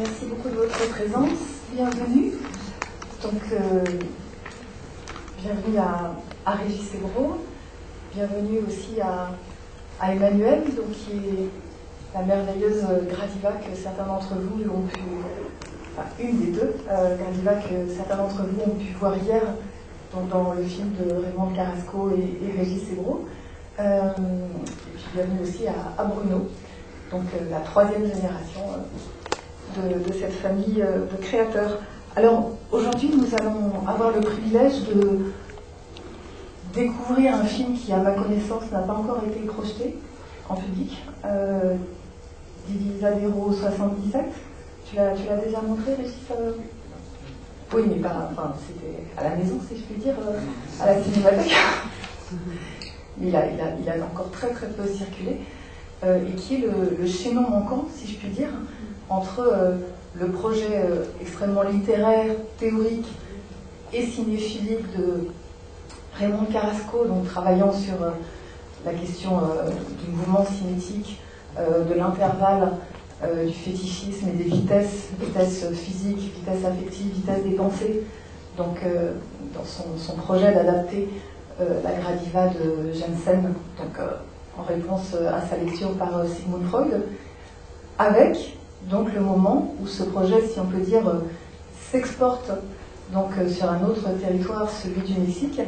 Merci beaucoup de votre présence. Bienvenue. Donc, bienvenue à Régis Ebro. Bienvenue aussi à Emmanuelle, donc, qui est la merveilleuse Gradiva que certains d'entre vous ont pu, enfin une des deux Gradiva que certains d'entre vous ont pu voir hier, donc dans le film de Raymond Carrasco et Régis Ebro. Et puis bienvenue aussi à Bruno, donc la troisième génération de cette famille de créateurs. Alors aujourd'hui, nous allons avoir le privilège de découvrir un film qui, à ma connaissance, n'a pas encore été projeté en public, Divisadero 77. Tu l'as déjà montré, Régis? Oui, mais enfin, c'était à la maison, si je puis dire, à la cinémathèque. Mais il a encore très très peu circulé, et qui est le chaînon manquant, si je puis dire, entre le projet extrêmement littéraire, théorique et cinéphilique de Raymond Carrasco, donc travaillant sur la question du mouvement cinétique, de l'intervalle, du fétichisme et des vitesses physiques, vitesses affectives, vitesses des pensées, donc dans son projet d'adapter la Gradiva de Jensen, donc en réponse à sa lecture par Sigmund Freud, avec donc le moment où ce projet, si on peut dire, s'exporte donc sur un autre territoire, celui du Mexique.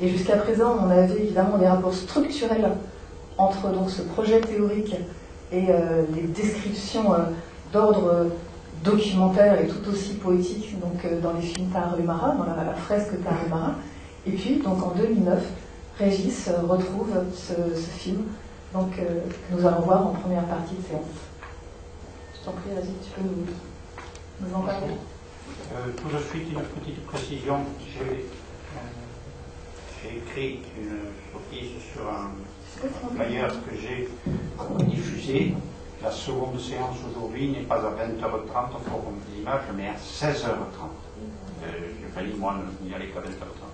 Et jusqu'à présent, on avait évidemment des rapports structurels entre donc ce projet théorique et les descriptions d'ordre documentaire et tout aussi poétique, donc dans les films Tarahumara, dans la fresque Tarahumara. Et puis, donc en 2009, Régis retrouve ce film, donc que nous allons voir en première partie de séance. Je t'en prie, Régis, tu peux nous en parler. Tout de suite, une petite précision. J'ai écrit une notice sur un flyer que j'ai diffusé. La seconde séance aujourd'hui n'est pas à 20h30 au Forum des images, mais à 16h30. J'ai failli, moi, n'y aller qu'à 20h30.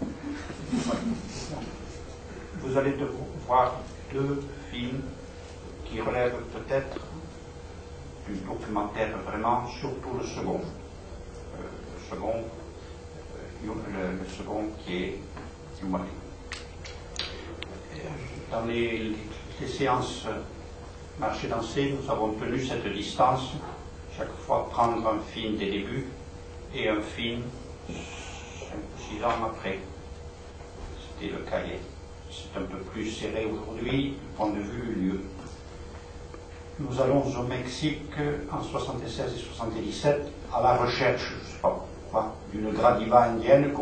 Vous allez voir deux films qui relèvent peut-être du documentaire vraiment, surtout le second. Le second qui est humain. Dans les séances marché-dansé, nous avons tenu cette distance, chaque fois prendre un film des débuts et un film 5 ou 6 ans après. C'était le cas hier. C'est un peu plus serré aujourd'hui du point de vue du lieu. Nous allons au Mexique en 76 et 77 à la recherche, je ne sais pas pourquoi, d'une Gradiva indienne,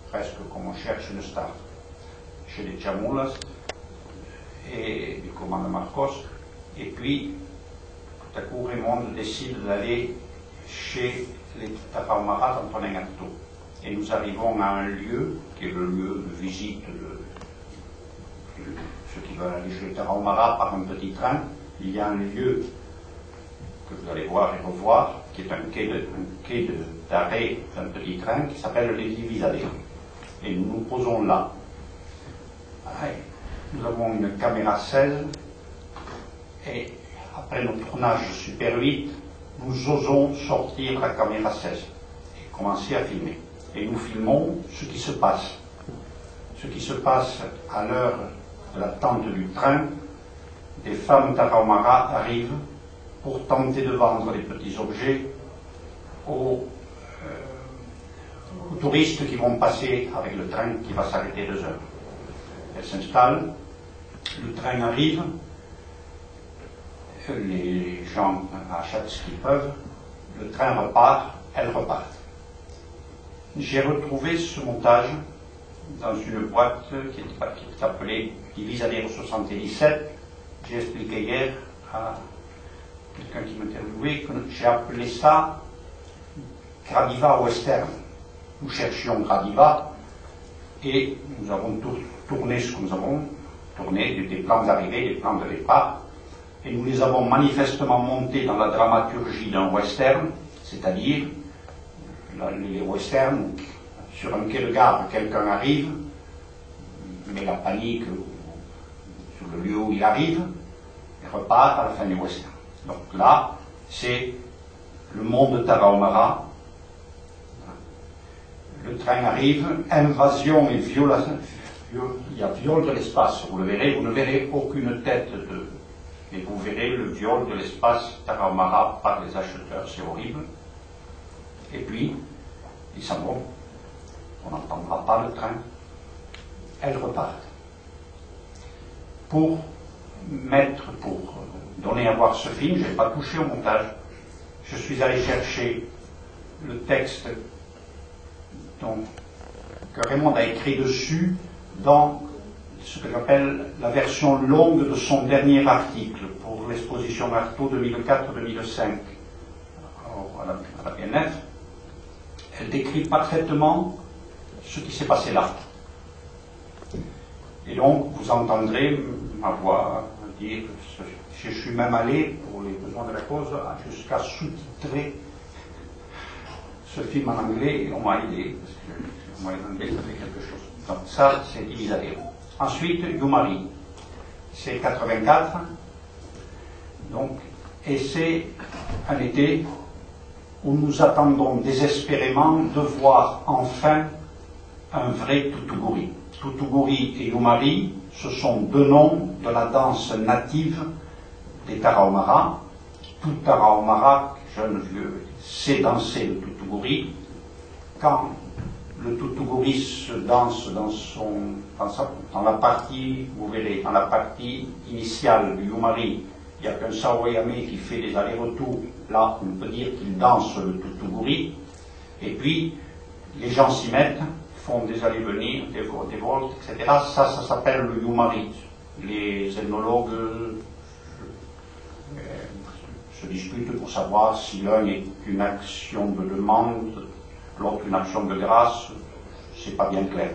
presque comme on cherche une star, chez les Chamulas et du commandant Marcos. Et puis, tout à coup, Raymond décide d'aller chez les Tarahumara d'Antonin Artaud. Et nous arrivons à un lieu qui est le lieu de visite de ceux qui veulent aller chez les Tarahumara par un petit train. Il y a un lieu que vous allez voir et revoir, qui est un quai d'arrêt d'un petit train qui s'appelle les Divisadero. Et nous nous posons là. Nous avons une caméra 16 et après notre tournage Super 8, nous osons sortir la caméra 16 et commencer à filmer. Et nous filmons ce qui se passe. Ce qui se passe à l'heure de l'attente du train. Des femmes Tarahumara arrivent pour tenter de vendre des petits objets aux touristes qui vont passer avec le train qui va s'arrêter 2 heures. Elles s'installent, le train arrive, les gens achètent ce qu'ils peuvent, le train repart, elles repartent. J'ai retrouvé ce montage dans une boîte qui est appelée Divisadero 77. J'ai expliqué hier à quelqu'un qui m'interviewait que j'ai appelé ça Gradiva western. Nous cherchions Gradiva et nous avons tourné ce que nous avons tourné, des plans d'arrivée, des plans de départ, et nous les avons manifestement montés dans la dramaturgie d'un western, c'est-à-dire les westerns, sur un quai de gare, quelqu'un arrive, met la panique sur le lieu où il arrive, et repart à la fin du western. Donc là, c'est le mont de Tarahumara. Le train arrive, invasion et violation. Il y a viol de l'espace, vous le verrez, vous ne verrez aucune tête mais vous verrez le viol de l'espace Tarahumara par les acheteurs, c'est horrible. Et puis, ils s'en vont, on n'entendra pas le train, elles repartent. Pour donner à voir ce film, je n'ai pas touché au montage, je suis allé chercher le texte que Raymond a écrit dessus dans ce que j'appelle la version longue de son dernier article pour l'exposition Artaud 2004-2005 à la BNF. Elle décrit parfaitement ce qui s'est passé là. Et donc, vous entendrez ma voix dire, je suis même allé, pour les besoins de la cause, jusqu'à sous-titrer ce film en anglais, et on m'a aidé, parce que moi en anglais, ça fait quelque chose. Donc ça, c'est Divisadero. Ensuite, Yumari, c'est 84, donc, et c'est un été où nous attendons désespérément de voir enfin un vrai Tutuguri. Tutuguri et Yumari, ce sont deux noms de la danse native des Tarahumara. Tout Tarahumara, jeune vieux, sait danser le Tutuguri. Quand le Tutuguri se danse dans la partie, vous verrez, dans la partie initiale du Yumari, il n'y a qu'un Sawayame qui fait des allers-retours. Là, on peut dire qu'il danse le Tutuguri. Et puis, les gens s'y mettent, font des allées-venir, des volts, etc. Ça s'appelle le Yumari. Les ethnologues se disputent pour savoir si l'un est une action de demande, l'autre une action de grâce. C'est pas bien clair.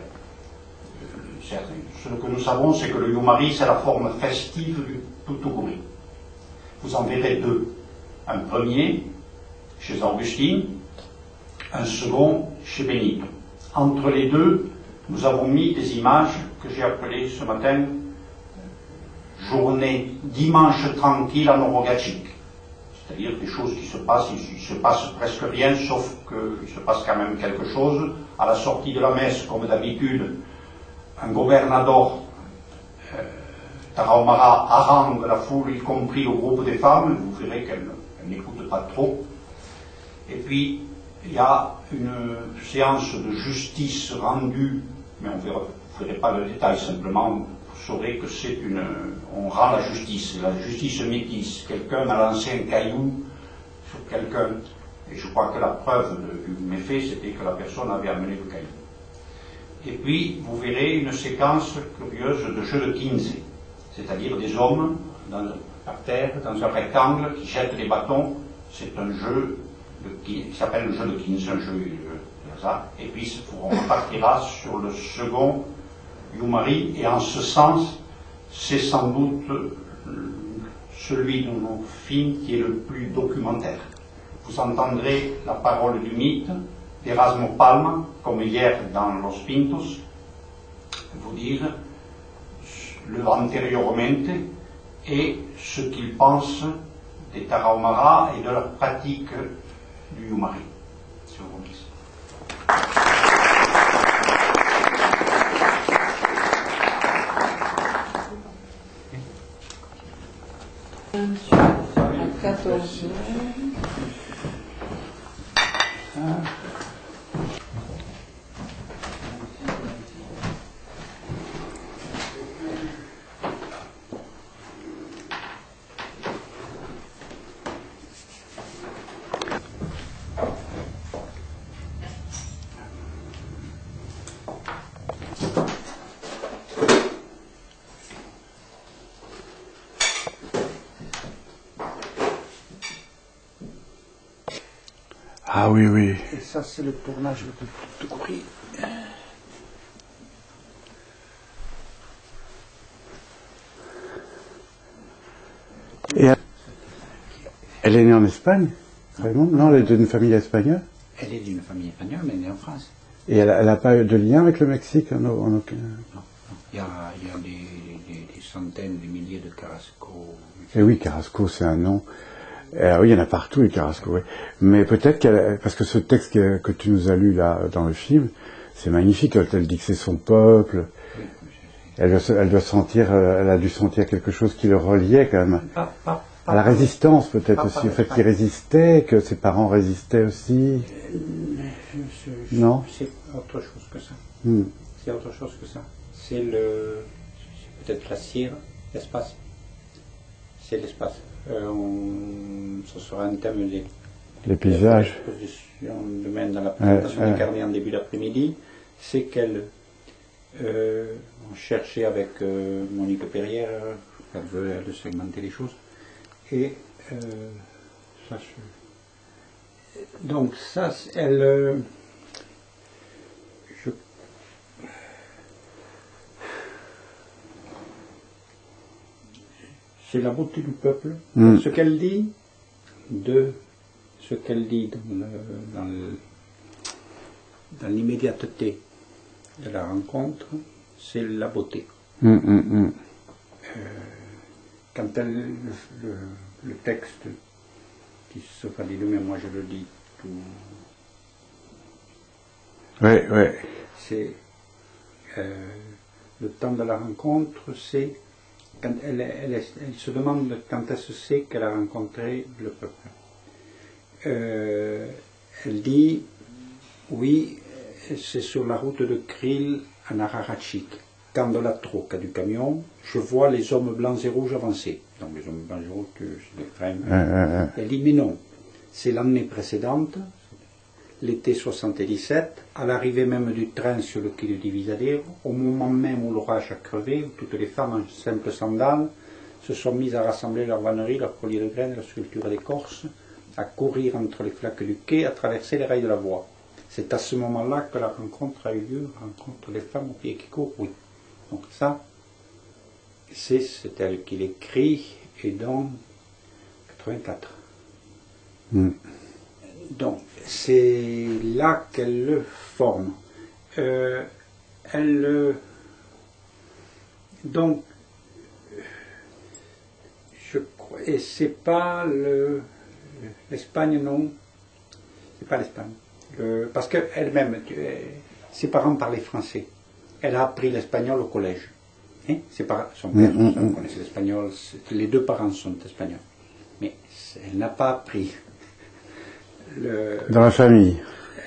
Ce que nous savons, c'est que le Yumari, c'est la forme festive du Tutuguri. Vous en verrez deux. Un premier chez Augustine, un second chez Benito. Entre les deux, nous avons mis des images que j'ai appelées ce matin journée dimanche tranquille à Norogachik. C'est-à-dire des choses qui se passent, il se passe presque rien, sauf qu'il se passe quand même quelque chose. À la sortie de la messe, comme d'habitude, un gobernador Tarahumara harangue la foule, y compris le groupe des femmes. Vous verrez qu'elle n'écoute pas trop. Et puis, il y a une séance de justice rendue, mais on ne verrait pas le détail, simplement vous saurez que c'est on rend la justice métisse. Quelqu'un a lancé un caillou sur quelqu'un, et je crois que la preuve du méfait, c'était que la personne avait amené le caillou. Et puis, vous verrez une séquence curieuse de jeu de 15, c'est-à-dire des hommes par terre, dans un rectangle, qui jettent des bâtons. C'est un jeu qui s'appelle le jeu de 15, un jeu de hasard. Et puis, on repartira sur le second Yumari, et en ce sens, c'est sans doute celui de nos films qui est le plus documentaire. Vous entendrez la parole du mythe d'Erasmo Palma, comme hier dans Los Pintos, vous dire le anteriormente et ce qu'il pense des Tarahumara et de leur pratique du Yumari. Je vous remercie. À 14 heures. Ah oui, oui. Et ça, c'est le tournage de Tutuguri. Et elle est née en Espagne, vraiment? Non, elle est d'une famille espagnole. Elle est d'une famille espagnole, mais elle est née en France. Et elle n'a pas eu de lien avec le Mexique en aucun... Non. Il y a des centaines, des milliers de Carrasco. Et oui, Carrasco, c'est un nom. Oui, il y en a partout, les Carrasco, oui. Mais peut-être parce que ce texte que tu nous as lu là dans le film, c'est magnifique. Elle dit que c'est son peuple. Elle a dû sentir quelque chose qui le reliait quand même. À la résistance peut-être aussi, au fait qu'il résistait, que ses parents résistaient aussi. Non, c'est autre chose que ça. C'est autre chose que ça. C'est peut-être la cire, l'espace. C'est l'espace. Ce sera un thème les paysages. L'exposition demain dans la présentation des carnets en début d'après-midi, c'est qu'elle cherchait avec Monique Perrière, elle veut segmenter les choses, et donc ça, elle, c'est la beauté du peuple, ce qu'elle dit dans l'immédiateté de la rencontre, c'est la beauté. Quand le texte qui se traduit de mais moi je le dis tout. Oui. C'est le temps de la rencontre, c'est quand elle se demande quand est-ce c'est qu'elle a rencontré le peuple. Elle dit oui, c'est sur la route de Krill à Nararachik. Quand de la troca du camion, je vois les hommes blancs et rouges avancer. Donc les hommes blancs et rouges, c'est des frères. Elle dit mais non, c'est l'année précédente, l'été 77, à l'arrivée même du train sur le quai de Divisadero, au moment même où l'orage a crevé, où toutes les femmes en simples sandales se sont mises à rassembler leurs vanneries, leurs colliers de graines, leurs sculptures d'écorce, à courir entre les flaques du quai, à traverser les rails de la voie. C'est à ce moment-là que la rencontre a eu lieu, la rencontre des femmes au pied qui courent, oui. Donc ça, c'est elle qui l'écrit, et dans 84. Donc, c'est là qu'elle le forme. Donc, je crois, et c'est pas l'Espagne, non, c'est pas l'Espagne. Parce qu'elle-même, ses parents parlaient français. Elle a appris l'espagnol au collège. Hein? Son père connaissait l'espagnol, les deux parents sont espagnols. Mais elle n'a pas appris. Dans la famille.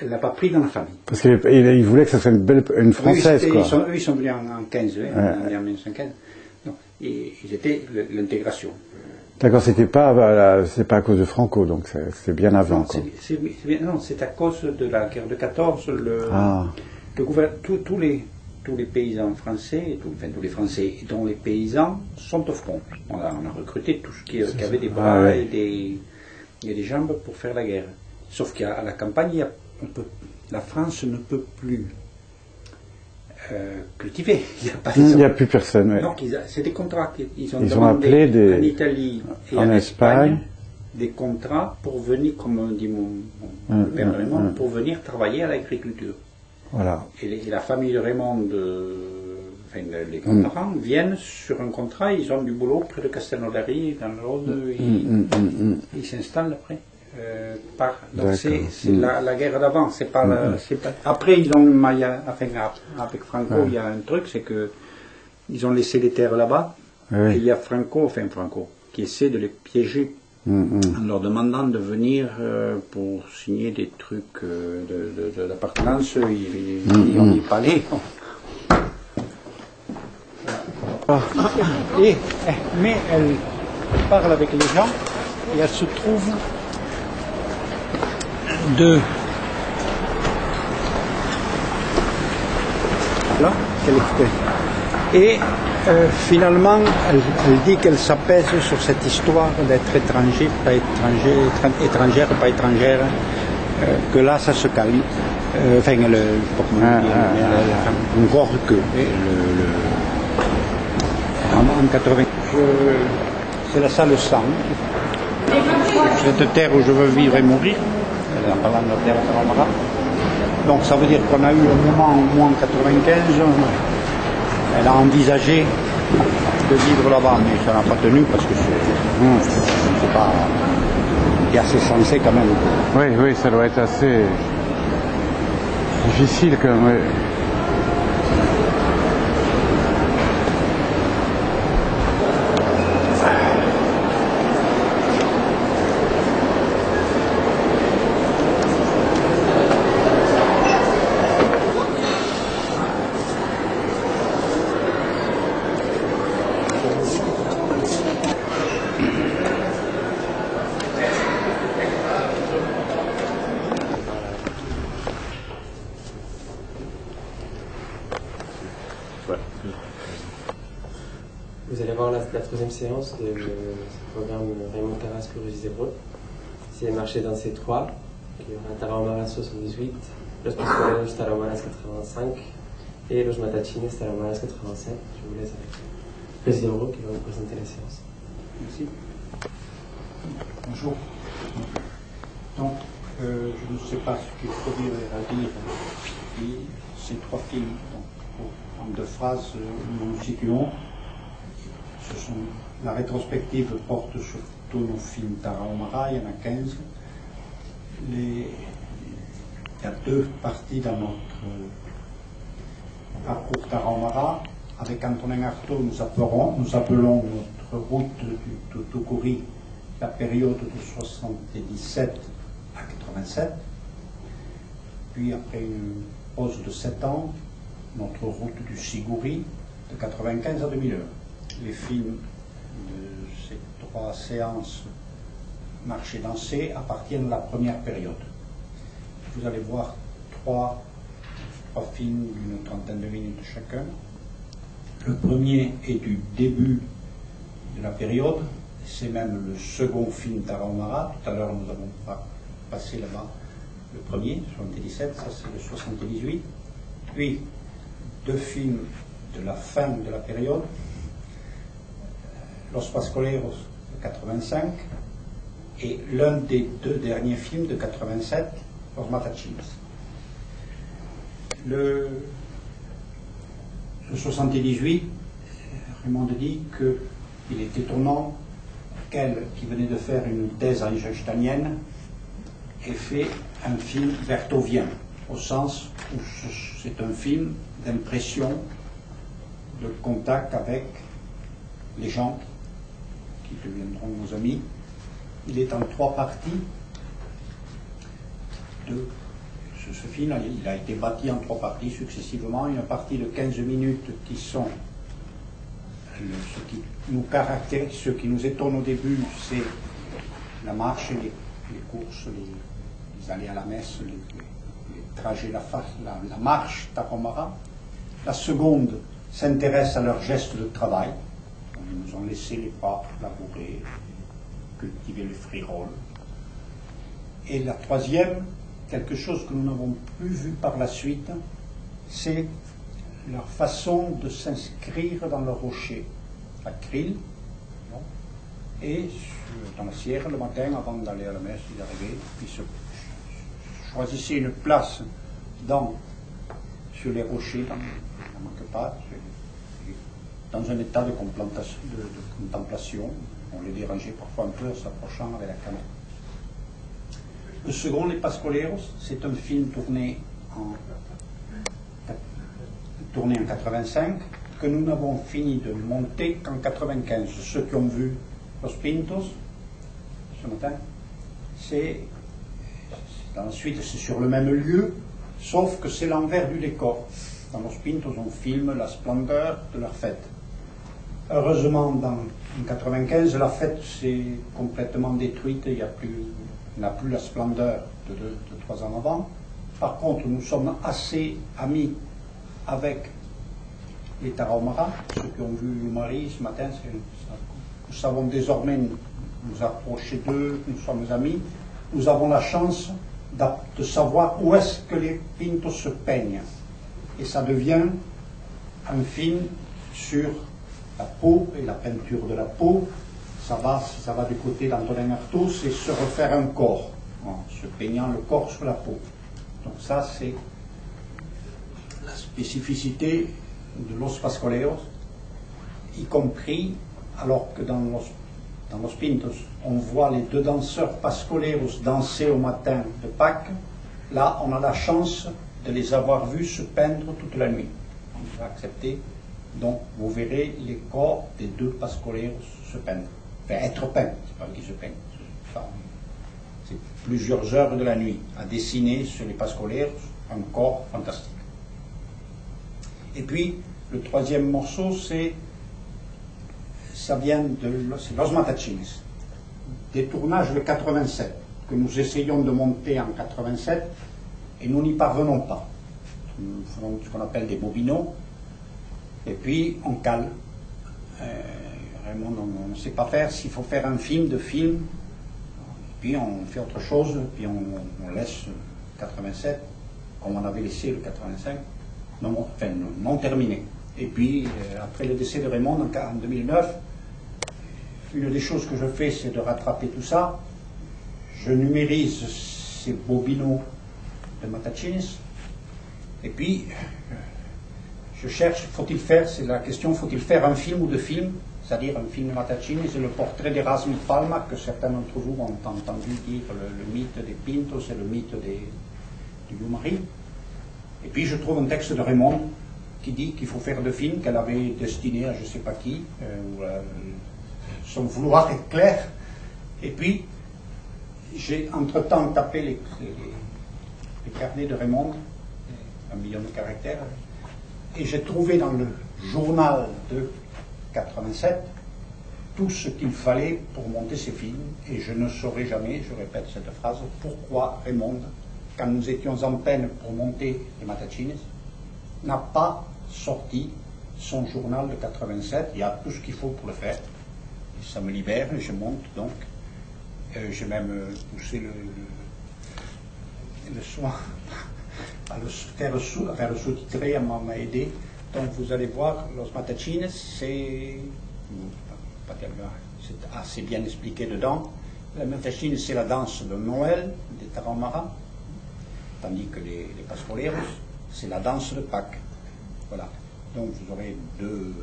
Elle n'a pas pris dans la famille. Parce qu'il voulait que ça soit une Française, quoi. Ils sont venus en 15, en 1915. Donc, ils étaient l'intégration. D'accord, c'est pas à cause de Franco, donc c'est bien avant. Non, non, c'est à cause de la guerre de 14. Tous les paysans français, tous les Français dont les paysans sont au front. On a recruté tout ce qui avait des bras et des jambes pour faire la guerre. Sauf qu'à la campagne, la France ne peut plus cultiver. Il n'y a plus personne. Ouais. Donc c'est des contrats qu'ils ont appelé en Italie et en Espagne des contrats pour venir, comme dit mon père de Raymond, pour venir travailler à l'agriculture. Voilà. Et la famille de Raymond, les grands-parents, viennent sur un contrat, ils ont du boulot près de Castelnaudary, dans l'Aude, ils s'installent après. Donc c'est la guerre d'avant, c'est pas après ils ont avec Franco il y a un truc, c'est que ils ont laissé les terres là-bas et il y a Franco qui essaie de les piéger en leur demandant de venir pour signer des trucs d'appartenance. Ils ont dit pas aller. Mais elle parle avec les gens et elle se trouve là, qu'elle explique. Et finalement, elle dit qu'elle s'apaise sur cette histoire d'être étranger, pas étranger, étrangère, pas étrangère, que là, ça se calme. Enfin, je ne sais pas comment dire, encore que. En 80, c'est la salle sang. Cette terre où je veux vivre et mourir. En parlant de la terre Tamara. Donc ça veut dire qu'on a eu un moment au moins en 95, elle a envisagé de vivre là-bas, mais ça n'a pas tenu parce que c'est pas. est assez sensé quand même. Oui, oui, ça doit être assez difficile quand même. Oui. Vous allez voir la troisième séance du programme Raymond Carrasco Régis Zébreux. C'est Marché dans ces trois. Il y aura Tarahumara 78, Los Pascualeros Tarahumaras 85 et Los Matachines Tarahumaras 87. Je vous laisse avec Régis Zébreux qui va vous présenter la séance. Merci. Bonjour. Donc, je ne sais pas ce qu'il faut dire à dire. Et ces trois films, donc, en deux phrases, nous nous situons. La rétrospective porte sur tous nos films Tarahumara, il y en a 15. Il y a deux parties dans notre parcours Tarahumara. Avec Antonin Artaud, nous appelons notre route du Tukuri la période de 77 à 87. Puis après une pause de 7 ans, notre route du Siguri de 95 à 2001. Les films de ces trois séances marché dansé appartiennent à la première période. Vous allez voir trois films d'une trentaine de minutes chacun. Le premier est du début de la période, c'est même le second film Tarahumara. Tout à l'heure nous avons passé là-bas le premier, 77, ça c'est le 78. Puis deux films de la fin de la période, Los Pascualeros de 85 et l'un des deux derniers films de 87, Los Matachines. Le 78, Raymond dit qu'il est étonnant qu'elle, qui venait de faire une thèse einsteinienne, ait fait un film vertovien, au sens où c'est un film d'impression, de contact avec les gens qui deviendront nos amis. Il est en trois parties. Ce film, il a été bâti en trois parties successivement. Une partie de 15 minutes qui sont ce qui nous caractérise, ce qui nous étonne au début, c'est la marche, les courses, les allées à la messe, les trajets, la marche Tarahumara. La seconde s'intéresse à leurs gestes de travail. Ils nous ont laissé les pas labourer, cultiver les friroles. Et la troisième, quelque chose que nous n'avons plus vu par la suite, c'est leur façon de s'inscrire dans le rocher, à Krill, et dans la sierra le matin avant d'aller à la messe, ils arrivaient, puis choisissaient une place sur les rochers, dans la Manquepat, dans un état de contemplation. On les dérangeait parfois un peu en s'approchant avec la caméra. Le second, Les Pascualeros, c'est un film tourné en 85, que nous n'avons fini de monter qu'en 95. Ceux qui ont vu Los Pintos ce matin, ensuite c'est sur le même lieu, sauf que c'est l'envers du décor. Dans Los Pintos, on filme la splendeur de leur fête. Heureusement, en 95, la fête s'est complètement détruite, il n'a plus la splendeur de 3 ans avant. Par contre, nous sommes assez amis avec les Tarahumara. Ceux qui ont vu Yumari ce matin, nous savons désormais nous approcher d'eux, nous sommes amis. Nous avons la chance de savoir où est-ce que les Pintos se peignent. Et ça devient un film sur la peau et la peinture de la peau. Ça va du côté d'Antonin Artaud, c'est se refaire un corps, en se peignant le corps sur la peau. Donc ça, c'est la spécificité de Los Pascualeros, y compris, alors que dans dans Los Pintos, on voit les deux danseurs pascoleros danser au matin de Pâques, là, on a la chance de les avoir vus se peindre toute la nuit. On va accepter. Donc, vous verrez les corps des deux pascoleros se peindre. Enfin, être peints, c'est pas eux qui se peignent. C'est plusieurs heures de la nuit à dessiner sur les pascoleros un corps fantastique. Et puis, le troisième morceau, ça vient de Los Matachines, des tournages de 87, que nous essayons de monter en 87, et nous n'y parvenons pas. Nous faisons ce qu'on appelle des bobineaux, et puis on cale. Vraiment, on ne sait pas faire. S'il faut faire un film, puis on fait autre chose, puis on laisse 87, comme on avait laissé le 85, non terminé. Et puis, après le décès de Raymond en 2009, une des choses que je fais, c'est de rattraper tout ça. Je numérise ces bobineaux de Matachines, et puis je cherche, c'est la question, faut-il faire un film ou deux films, c'est-à-dire un film de Matachines et le portrait d'Erasmo Palma, que certains d'entre vous ont entendu dire le mythe des Pintos et le mythe du Loup-Marie. Et puis je trouve un texte de Raymond qui dit qu'il faut faire deux films qu'elle avait destinés à je ne sais pas qui, son vouloir est clair. Et puis j'ai entre-temps tapé les carnets de Raymond, 1 million de caractères, et j'ai trouvé dans le journal de 87 tout ce qu'il fallait pour monter ces films, et je ne saurais jamais, je répète cette phrase, pourquoi Raymond, quand nous étions en peine pour monter les Matachines, n'a pas sorti son journal de 87. Il y a tout ce qu'il faut pour le faire, et ça me libère, et je monte donc. J'ai même poussé le soin à le faire sous-titrer, m'a aidé. Donc vous allez voir, Los Matachines, c'est assez bien expliqué dedans. Les Matachines, c'est la danse de Noël des Tarahumara, tandis que les Pascoleros, c'est la danse de Pâques. Voilà. Donc vous aurez deux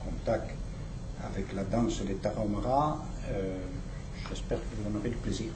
contacts avec la danse des Tarahumara. J'espère que vous en aurez du plaisir.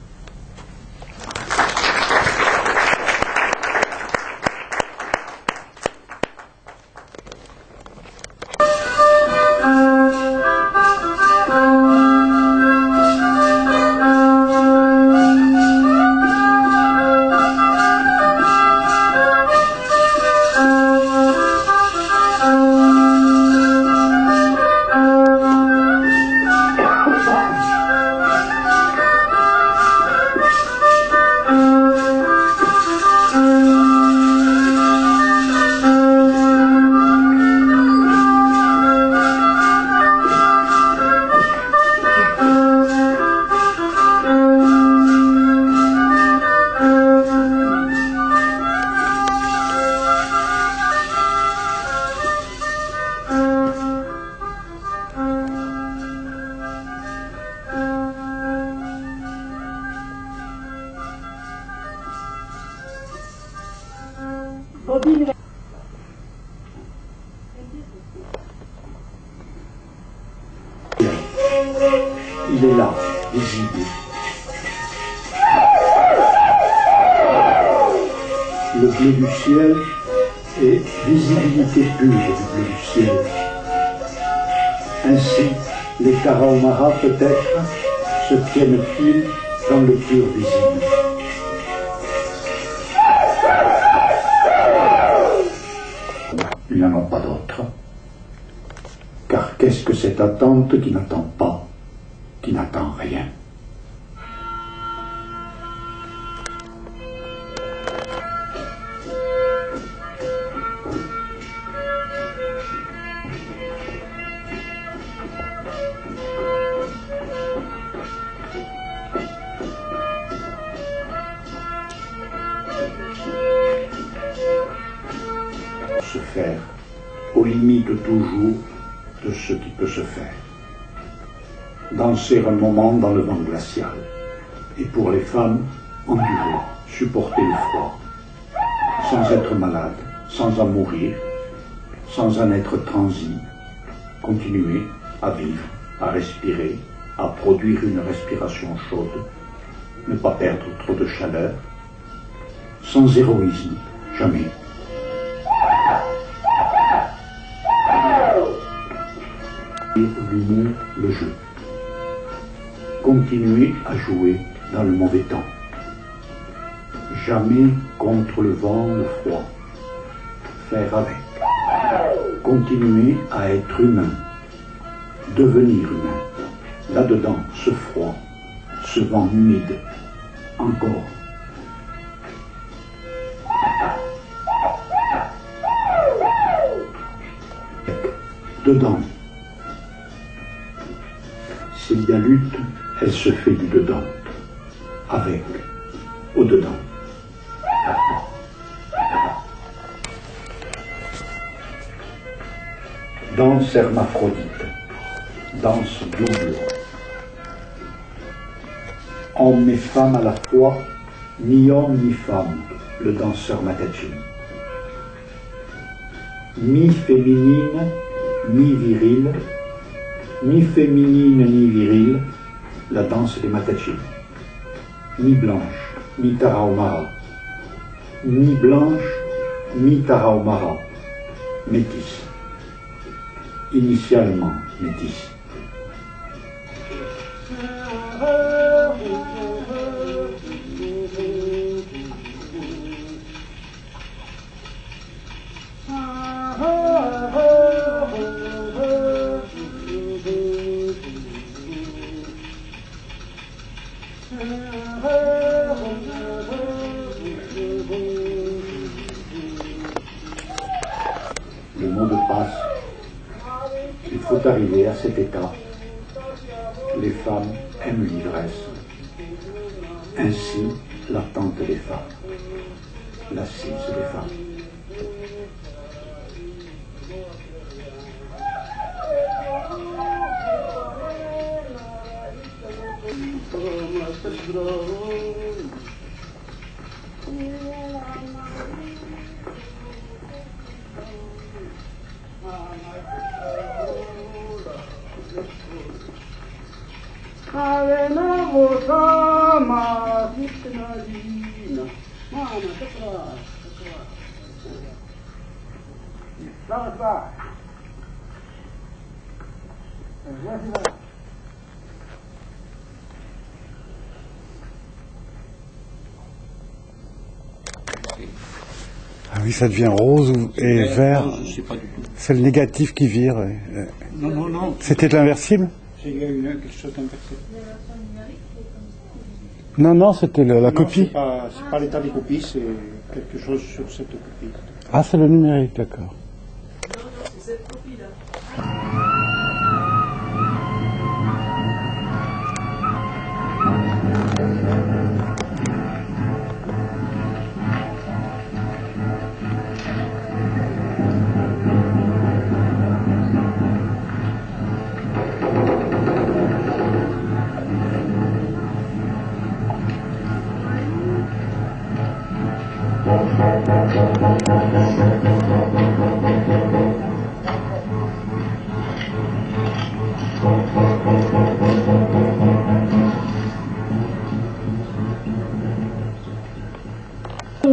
Il est là, visible. Le bleu du ciel est visibilité pure du bleu du ciel. Ainsi, les Tarahumara peut-être se tiennent-ils dans le pur visible. Ils n'en ont pas d'autre. Car qu'est-ce que cette attente qui n'attend pas, qui n'attend rien? Se faire, aux limites toujours de ce qui peut se faire. Danser un moment dans le vent glacial, et pour les femmes, endurer, supporter le froid, sans être malade, sans en mourir, sans en être transi, continuer à vivre, à respirer, à produire une respiration chaude, ne pas perdre trop de chaleur, sans héroïsme, jamais. L'humour, le jeu. Continuer à jouer dans le mauvais temps. Jamais contre le vent, le froid. Faire avec. Continuer à être humain. Devenir humain. Là-dedans, ce froid, ce vent humide. Encore. Dedans. S'il y a lutte, elle se fait du dedans. Avec. Au-dedans. Danse hermaphrodite. Danse double. Homme et femme à la fois, ni homme ni femme, le danseur Matachin. Ni féminine, ni virile, ni féminine ni virile, la danse des Matachin. Ni blanche, ni tarahumara. Ni blanche, ni tarahumara. Métisse. Initialement métisse. Le monde passe. Il faut arriver à cet état. Les femmes aiment l'ivresse. Ainsi, l'attente des femmes. L'assise des femmes. Ah oui, ça devient rose et vert. Je sais pas du tout. C'est le négatif qui vire. Non, non, non. C'était l'inversible? Il y a eu quelque chose d'inversé. Non, non, c'était la Non, copie. c'est pas l'état des copies, c'est quelque chose sur cette copie. Ah, c'est le numérique, d'accord.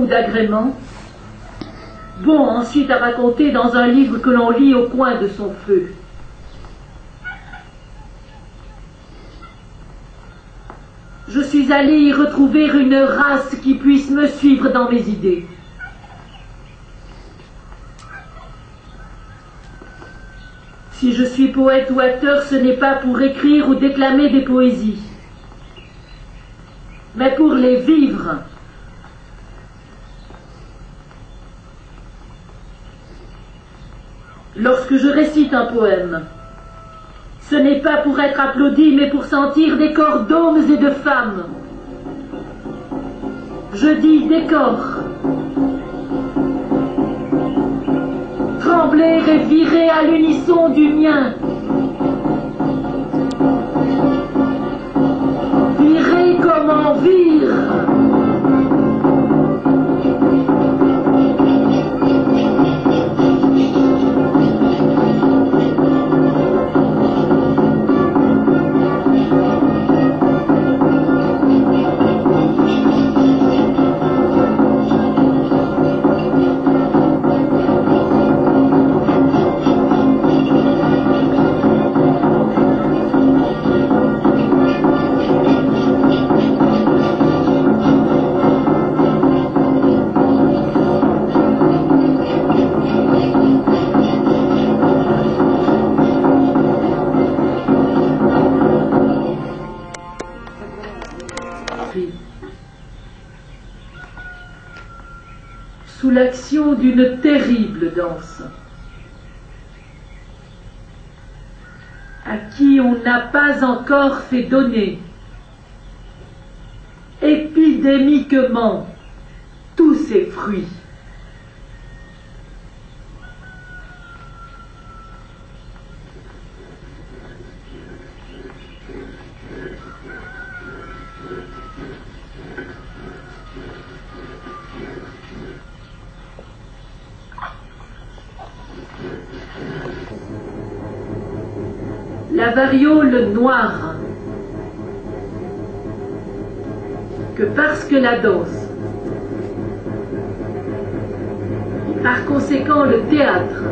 D'agrément, bon ensuite à raconter dans un livre que l'on lit au coin de son feu. Je suis allé y retrouver une race qui puisse me suivre dans mes idées. Si je suis poète ou acteur, ce n'est pas pour écrire ou déclamer des poésies, mais pour les vivre. Lorsque je récite un poème, ce n'est pas pour être applaudi, mais pour sentir des corps d'hommes et de femmes. Je dis des corps. Trembler et virer à l'unisson du mien. Virer comme on vire. d'une terrible danse, à qui on n'a pas encore fait donner épidémiquement tous ses fruits. La variole noire, que parce que la danse, et par conséquent le théâtre,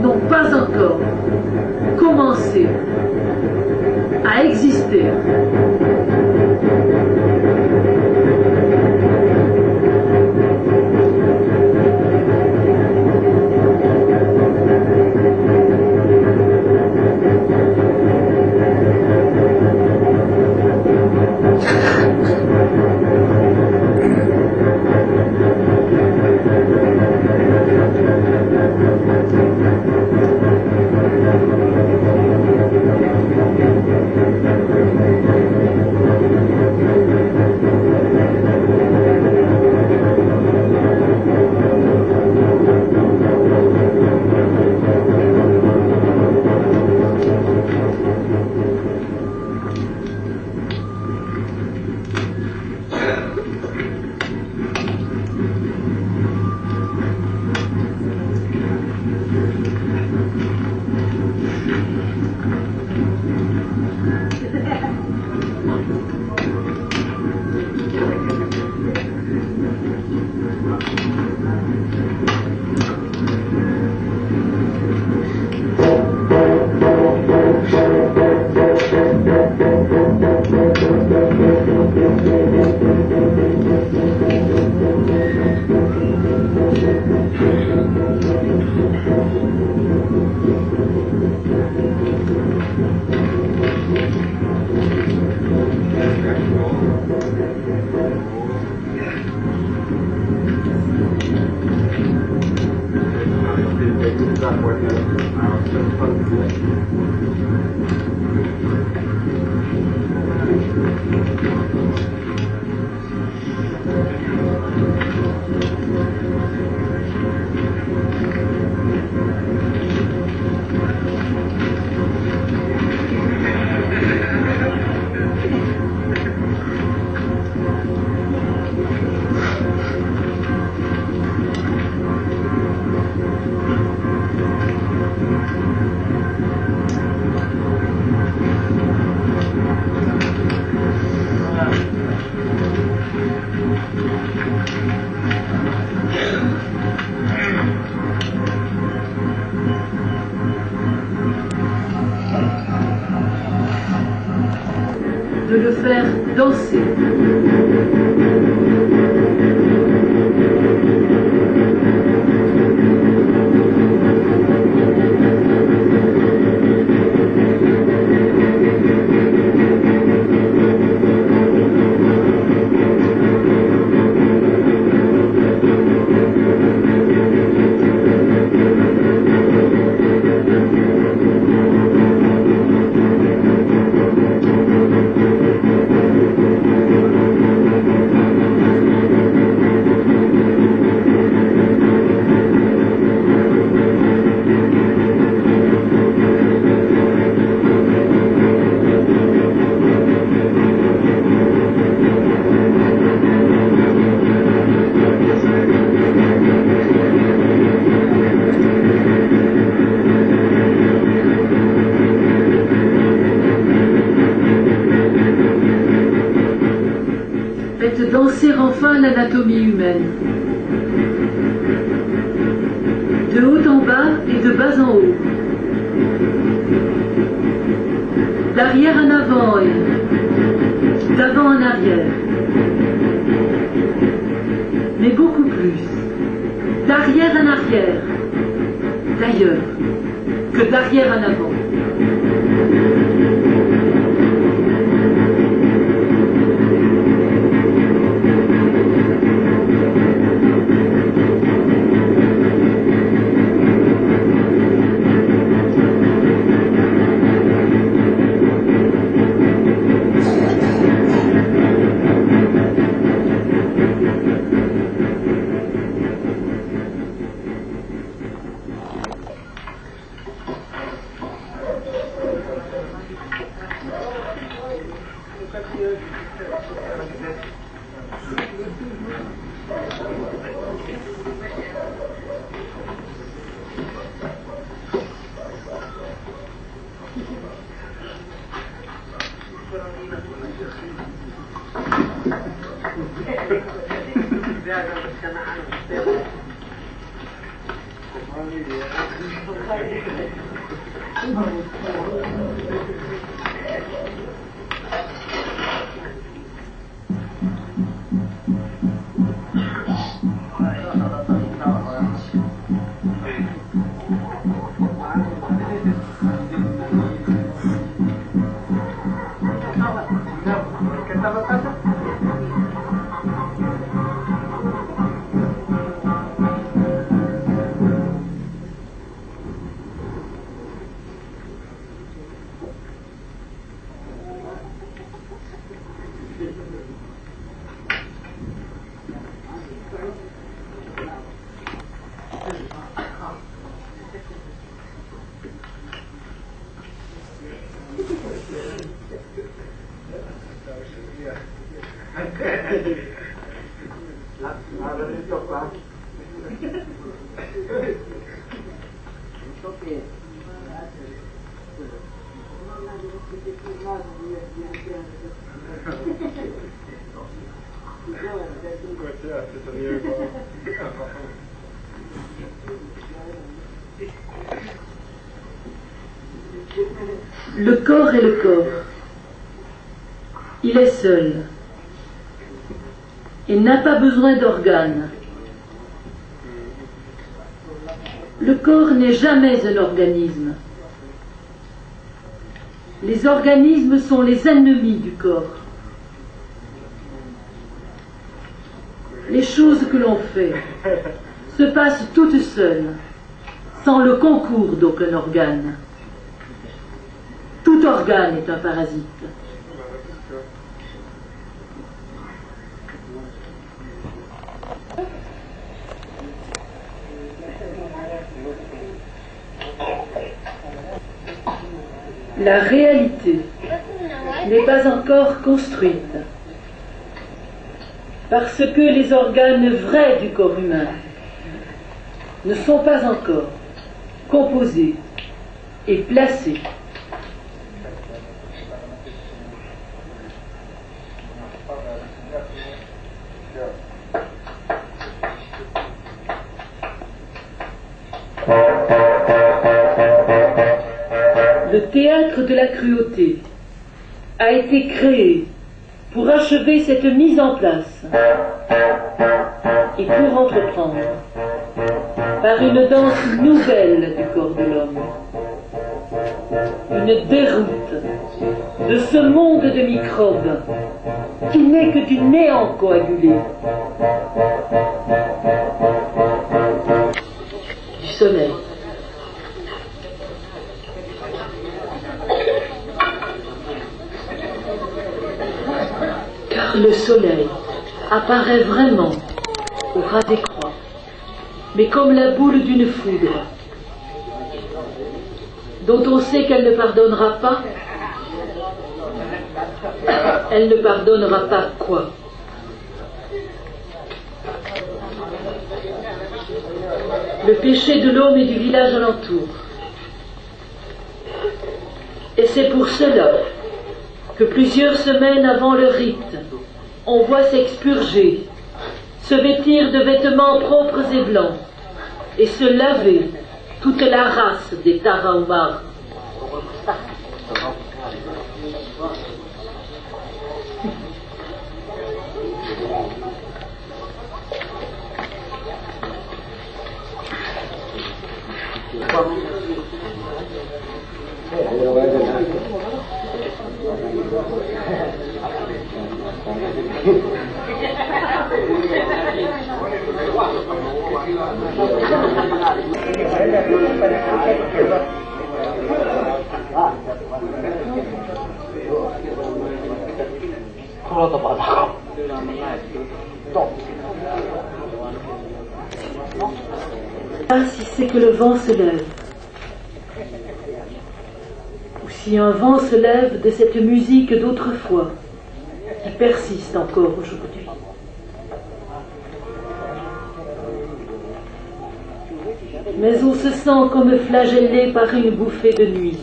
n'ont pas encore commencé à exister. De le faire danser. Faites danser enfin l'anatomie humaine. De haut en bas et de bas en haut. D'arrière en avant et d'avant en arrière. Mais beaucoup plus. D'arrière en arrière. D'ailleurs, que d'arrière en avant. Le corps est le corps. Il est seul. Il n'a pas besoin d'organes. Le corps n'est jamais un organisme. Les organismes sont les ennemis du corps. Les choses que l'on fait se passent toutes seules, sans le concours d'aucun organe. Tout organe est un parasite. La réalité n'est pas encore construite, parce que les organes vrais du corps humain ne sont pas encore composés et placés. Le théâtre de la cruauté a été créé pour achever cette mise en place et pour entreprendre par une danse nouvelle du corps de l'homme, une déroute de ce monde de microbes qui n'est que du néant coagulé, du sommeil. Car le soleil apparaît vraiment au ras des croix, mais comme la boule d'une foudre, dont on sait qu'elle ne pardonnera pas. Elle ne pardonnera pas quoi? Le péché de l'homme et du village alentour. Et c'est pour cela que plusieurs semaines avant le rite, on voit s'expurger, se vêtir de vêtements propres et blancs, et se laver toute la race des Tarahumaras. Si c'est que le vent se lève, ou si un vent se lève de cette musique d'autrefois, qui persiste encore aujourd'hui. Mais on se sent comme flagellé par une bouffée de nuit.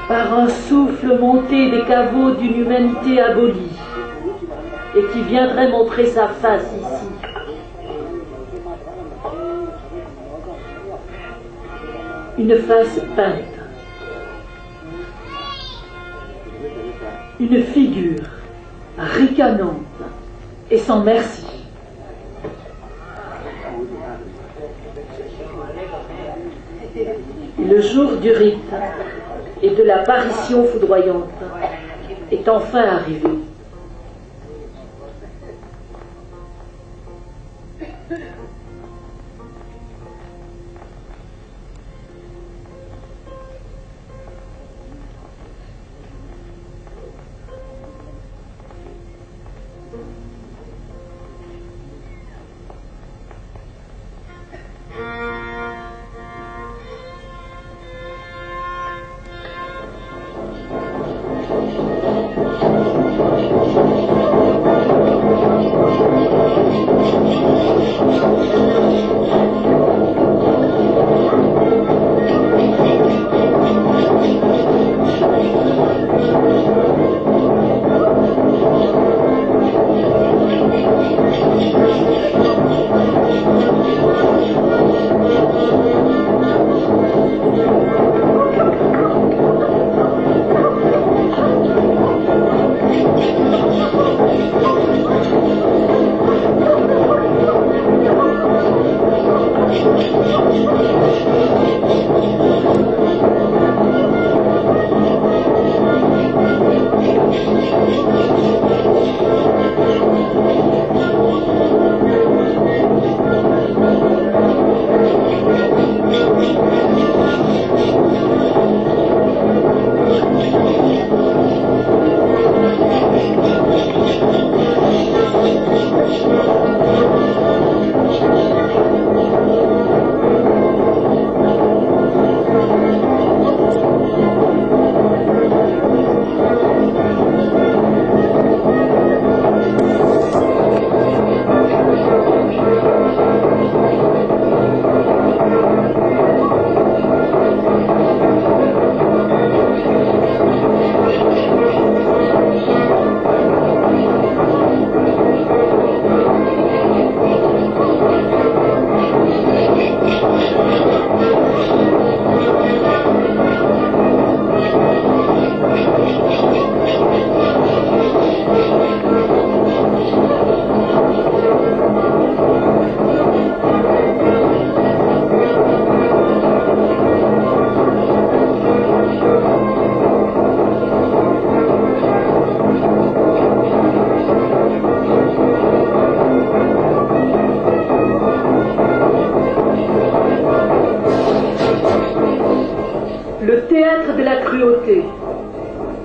Par un souffle monté des caveaux d'une humanité abolie. et qui viendrait montrer sa face ici. Une face peinte. Une figure ricanante et sans merci. Le jour du rite et de l'apparition foudroyante est enfin arrivé.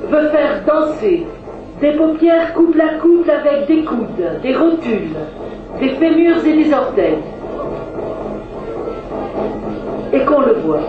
veut faire danser des paupières couple à couple avec des coudes, des rotules, des fémurs et des orteils. Et qu'on le voit.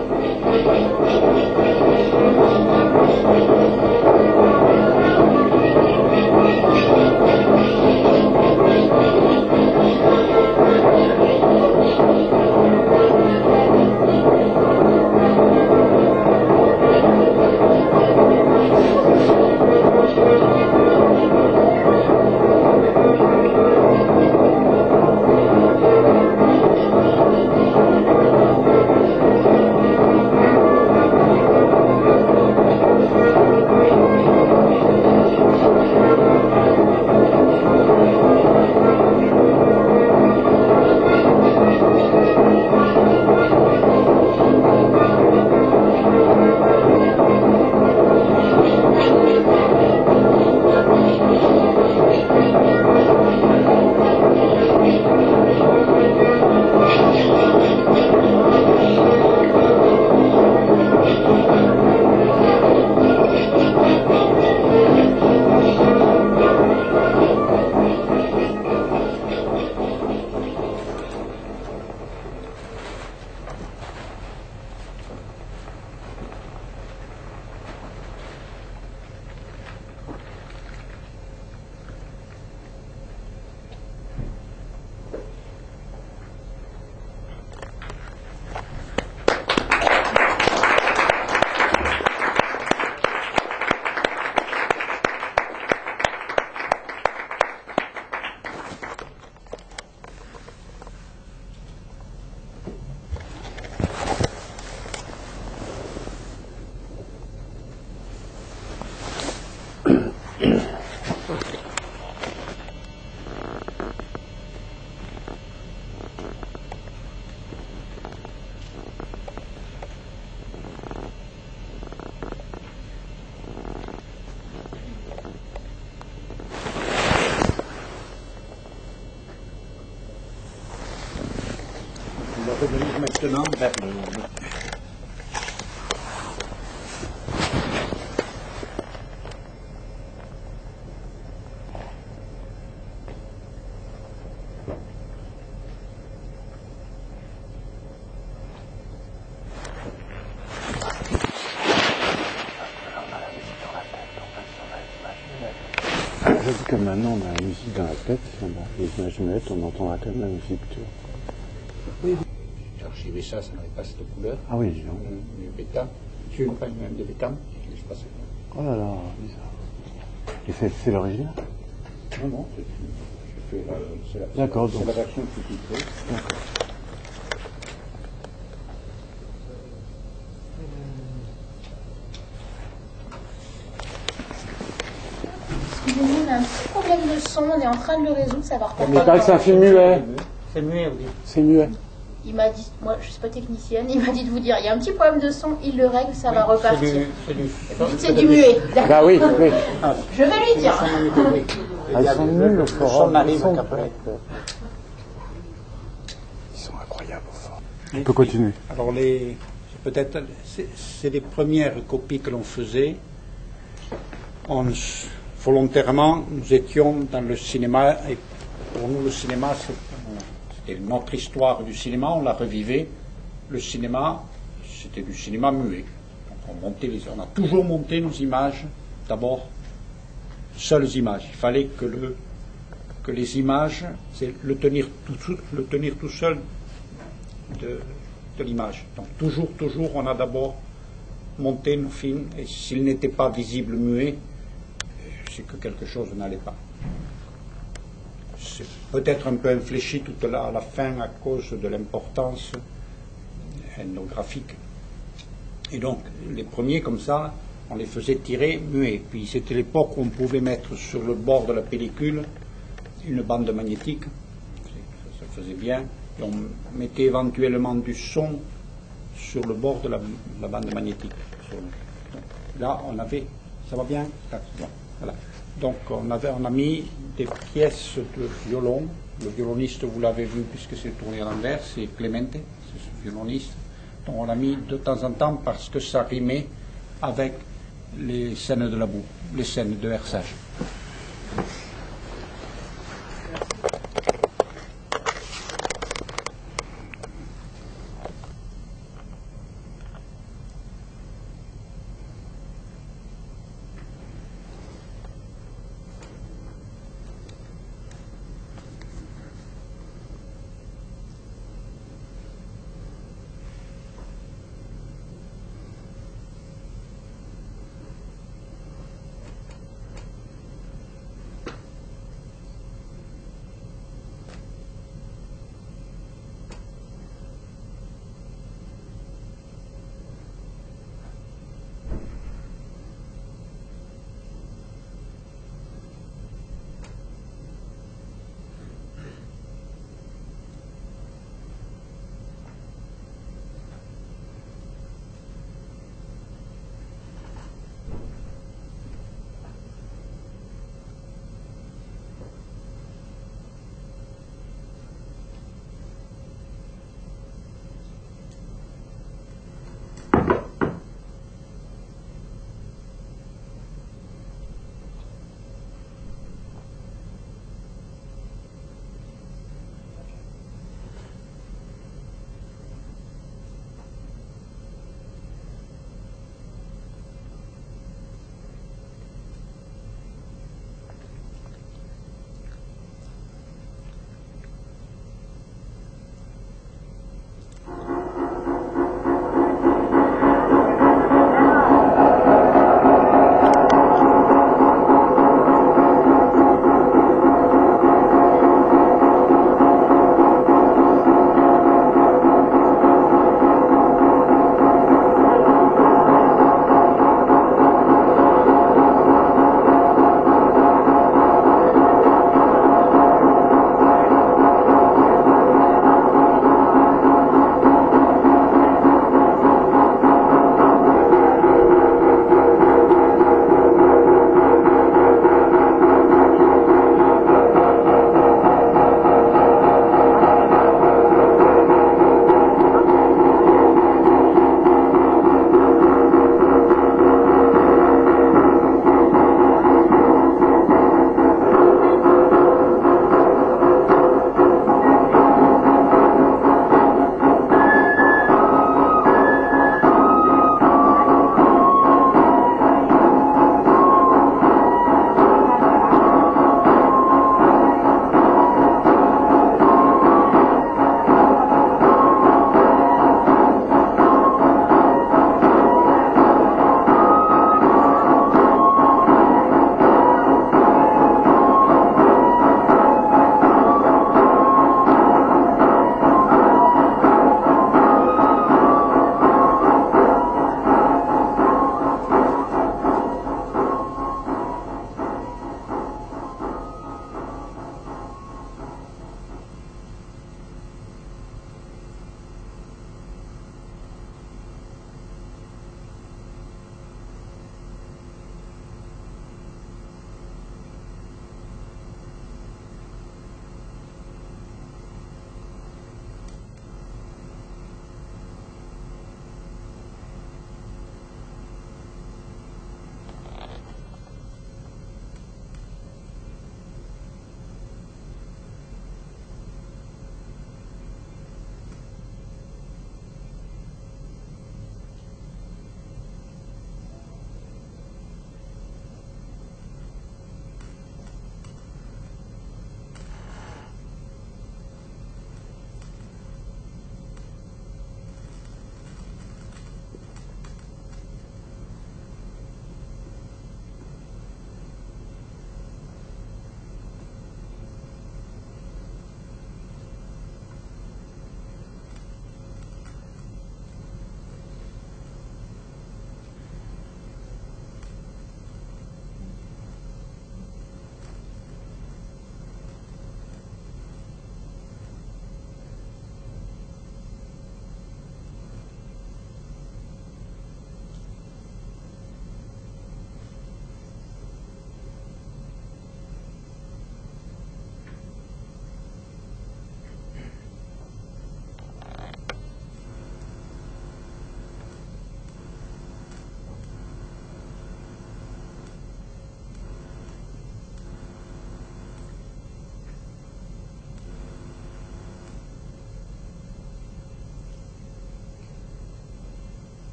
revenir maintenant vers le... Je dis que maintenant on a la musique dans la tête, les images muettes, on entendra quand même la musique. Tu vois. Oui, j'ai archivé ça, ça n'avait pas cette couleur. Ah oui, dis donc. Du bêta. Tu veux pas même de bêta? Je passe. Oh là là, bizarre. Et c'est l'original? Non, non, c'est la version sous-titrée. D'accord. Excusez-moi, on a un petit problème de son, on est en train de le résoudre, ça va repartir. Mais pas que c'est un film muet. C'est muet, oui. C'est muet. Il m'a dit, moi je suis pas technicienne, il m'a dit de vous dire, il y a un petit problème de son, il le règle, ça va repartir. C'est du muet. Bah oui, oui. Je vais lui dire. Ah, ils sont nuls au forum. Ils sont incroyables au forum. On peut continuer. Alors peut-être, c'est les premières copies que l'on faisait. Volontairement, nous étions dans le cinéma, et pour nous le cinéma, c'était notre histoire du cinéma, on la revivait. Le cinéma, c'était du cinéma muet. Donc on a toujours monté nos images, d'abord, seules images. Il fallait que les images, c'est le tenir tout seul de l'image. Donc toujours, on a d'abord monté nos films, et s'ils n'étaient pas visibles muets, c'est que quelque chose n'allait pas. C'est peut-être un peu infléchi tout à la fin à cause de l'importance ethnographique. Et donc, les premiers comme ça, on les faisait tirer muets. Puis c'était l'époque où on pouvait mettre sur le bord de la pellicule une bande magnétique. Ça faisait bien. Et on mettait éventuellement du son sur le bord de la bande magnétique. Là, on avait... Ça va bien? Voilà. Donc, on a mis des pièces de violon. Le violoniste, vous l'avez vu, puisque c'est tourné à l'envers, c'est Clemente, c'est ce violoniste. Donc, on l'a mis de temps en temps parce que ça rimait avec les scènes de la boue, les scènes de herçage.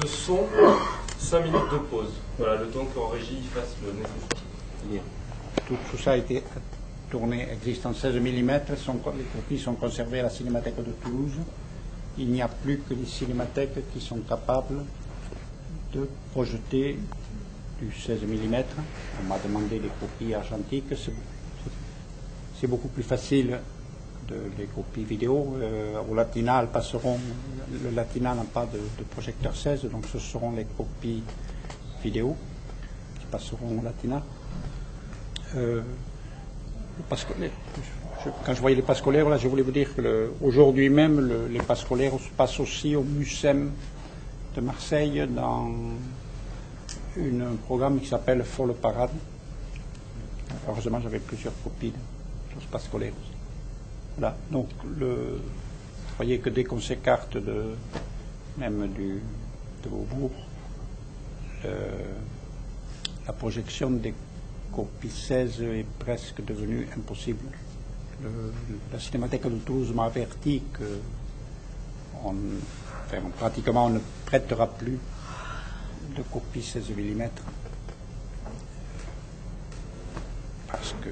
de son, 5 minutes de pause. Voilà, le temps qu'en régie il fasse le nécessaire. Tout ça a été tourné, existe en 16 mm, les copies sont conservées à la Cinémathèque de Toulouse. Il n'y a plus que les cinémathèques qui sont capables de projeter du 16 mm. On m'a demandé des copies argentiques. C'est beaucoup plus facile les copies vidéo. Au Latina, elles passeront. Le Latina n'a pas de projecteur 16, donc ce seront les copies vidéo qui passeront au Latina. Quand je voyais les pas scolaires, là, je voulais vous dire qu'aujourd'hui même, les pas scolaires passent aussi au MUSEM de Marseille dans un programme qui s'appelle Folle Parade. Heureusement, j'avais plusieurs copies de ce pas scolaire aussi. Voilà. Donc, vous voyez que dès qu'on s'écarte même de Beaubourg, la projection des copies 16 est presque devenue impossible. La Cinémathèque de Toulouse m'a averti que pratiquement on ne prêtera plus de copies 16 mm. Parce que.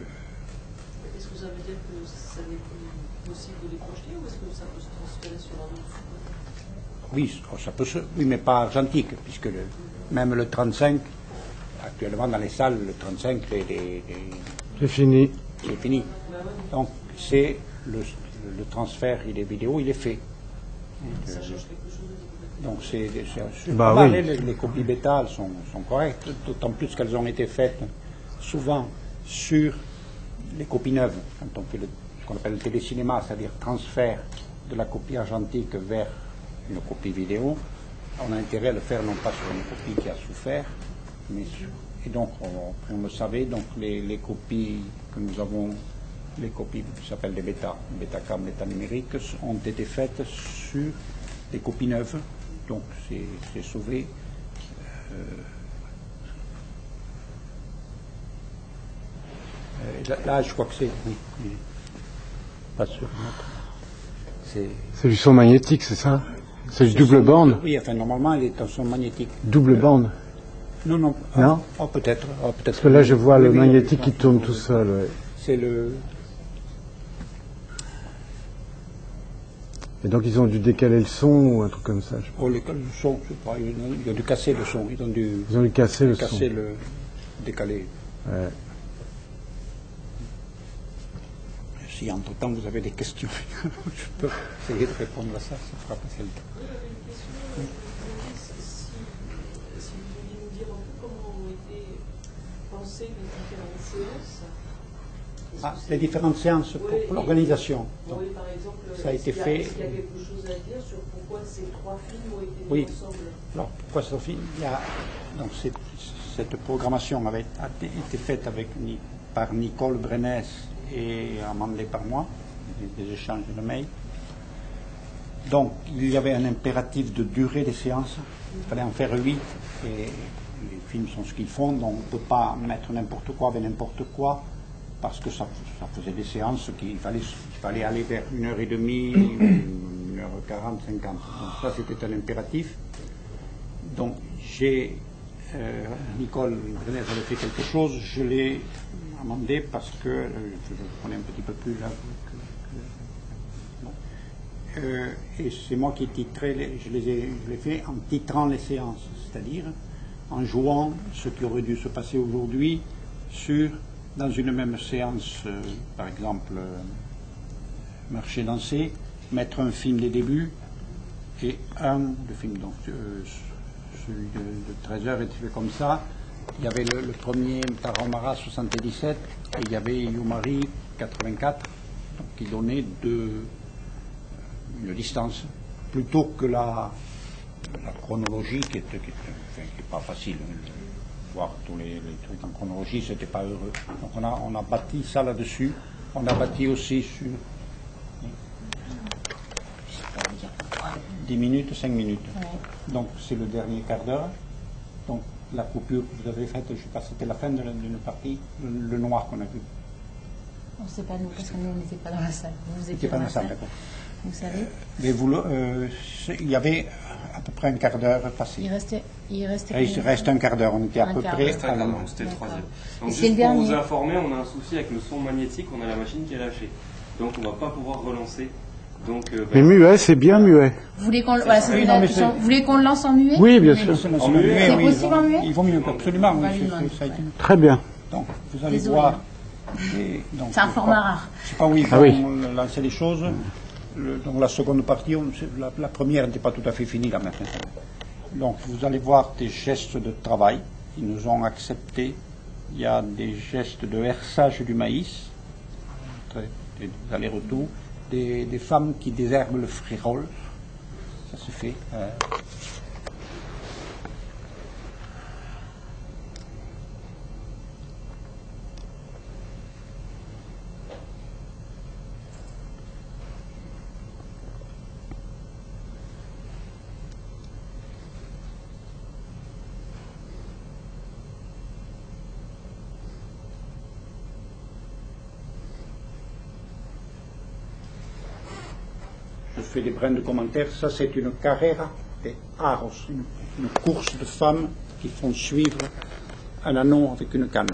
Est-ce que ça veut dire que ça n'est plus possible de les projeter ou est-ce que ça peut se transférer sur un autre support? Oui, ça peut oui, mais pas argentique, puisque même le 35, actuellement dans les salles, le 35, c'est fini. C'est fini. Donc, c'est le transfert, il est vidéo, il est fait. Ça change quelque chose de donc, oui. Les copies bêta sont correctes, d'autant plus qu'elles ont été faites souvent sur les copies neuves, quand on fait ce qu'on appelle le télécinéma, c'est-à-dire transfert de la copie argentique vers une copie vidéo. On a intérêt à le faire non pas sur une copie qui a souffert, mais et donc on le savait, donc les copies que nous avons, les copies qui s'appellent des bêta-cam, bêta numériques, ont été faites sur des copies neuves, donc c'est sauvé. Là, je crois que c'est. Oui, pas sûr. C'est du son magnétique, c'est ça? C'est du double bande? Oui, enfin, normalement, il est en son magnétique. Double bande? Non, non. Non? Oh, peut-être. Parce que là, je vois le magnétique qui tourne tout seul. Ouais. C'est le. Et donc, ils ont dû décaler le son ou un truc comme ça? Je oh, le son, je sais pas. Ils ont dû casser le son. Ils ont dû casser le son. Décaler. Ouais. Si entre-temps vous avez des questions, je peux essayer de répondre à ça, ça fera passer le temps. Si vous pouviez nous dire un peu comment ont été pensées les différentes séances. Les différentes séances pour l'organisation. Oui, par exemple, ça a été fait. Est-ce qu'il y a quelque chose à dire sur pourquoi ces 3 films ont été mis ensemble? Alors, pourquoi ces 3 films? Donc, cette programmation avait été faite par Nicole Brenès et amendé par moi, des échanges de mails. Donc, il y avait un impératif de durée des séances. Il fallait en faire 8. Et les films sont ce qu'ils font, donc on ne peut pas mettre n'importe quoi avec n'importe quoi, parce que ça faisait des séances qu'il fallait aller vers 1h30, 1h40, 50. Donc ça, c'était un impératif. Donc, Nicole Brenès avait fait quelque chose, je l'ai amendé parce que je prenais un petit peu plus là. Et c'est moi qui titrais, je l'ai fait en titrant les séances, c'est-à-dire en jouant ce qui aurait dû se passer aujourd'hui dans une même séance, par exemple, marcher, danser, mettre un film des débuts et le film, donc celui de 13h était fait comme ça. Il y avait le premier Tarahumara 77 et il y avait Yumari 84, donc qui donnait une distance, plutôt que la chronologie qui est pas facile. Voir tous les trucs en chronologie, c'était pas heureux. Donc on a bâti ça là-dessus. On a bâti aussi sur 10 minutes, 5 minutes. Ouais. Donc c'est le dernier quart d'heure. Donc la coupure que vous avez faite, je ne sais pas, c'était la fin d'une partie, le noir qu'on a vu. On ne sait pas nous, parce que nous on n'était pas dans la salle. Vous n'étiez pas dans la salle, d'accord. Vous savez mais il y avait, peu près un quart d'heure passé. Il reste un quart d'heure, on était à peu près C'était à la c'était le troisième. Donc c'est juste le pour vous dernier. informer, on a un souci avec le son magnétique, on a la machine qui est lâchée. Donc on ne va pas pouvoir relancer. Donc, Mais muet, c'est bien muet. Vous voulez qu'on vous voulez qu'on le lance en muet? Oui, bien sûr. En muet, C'est possible en muet? Il vaut mieux, absolument. On va Oui, lui demander. ça a été- Très bien. Donc, vous allez Désolé. voir. C'est un format rare. Je ne sais pas où ils Ah vont oui. lancer les choses. Donc la seconde partie, la première n'était pas tout à fait finie là maintenant. Donc vous allez voir des gestes de travail. Ils nous ont accepté. Il y a des gestes de herçage du maïs, des allers-retours, des femmes qui désherbent le frérol. Ça se fait. Je fais des brins de commentaires. Ça, c'est une carrera de aros, une course de femmes qui font suivre un anneau avec une canne.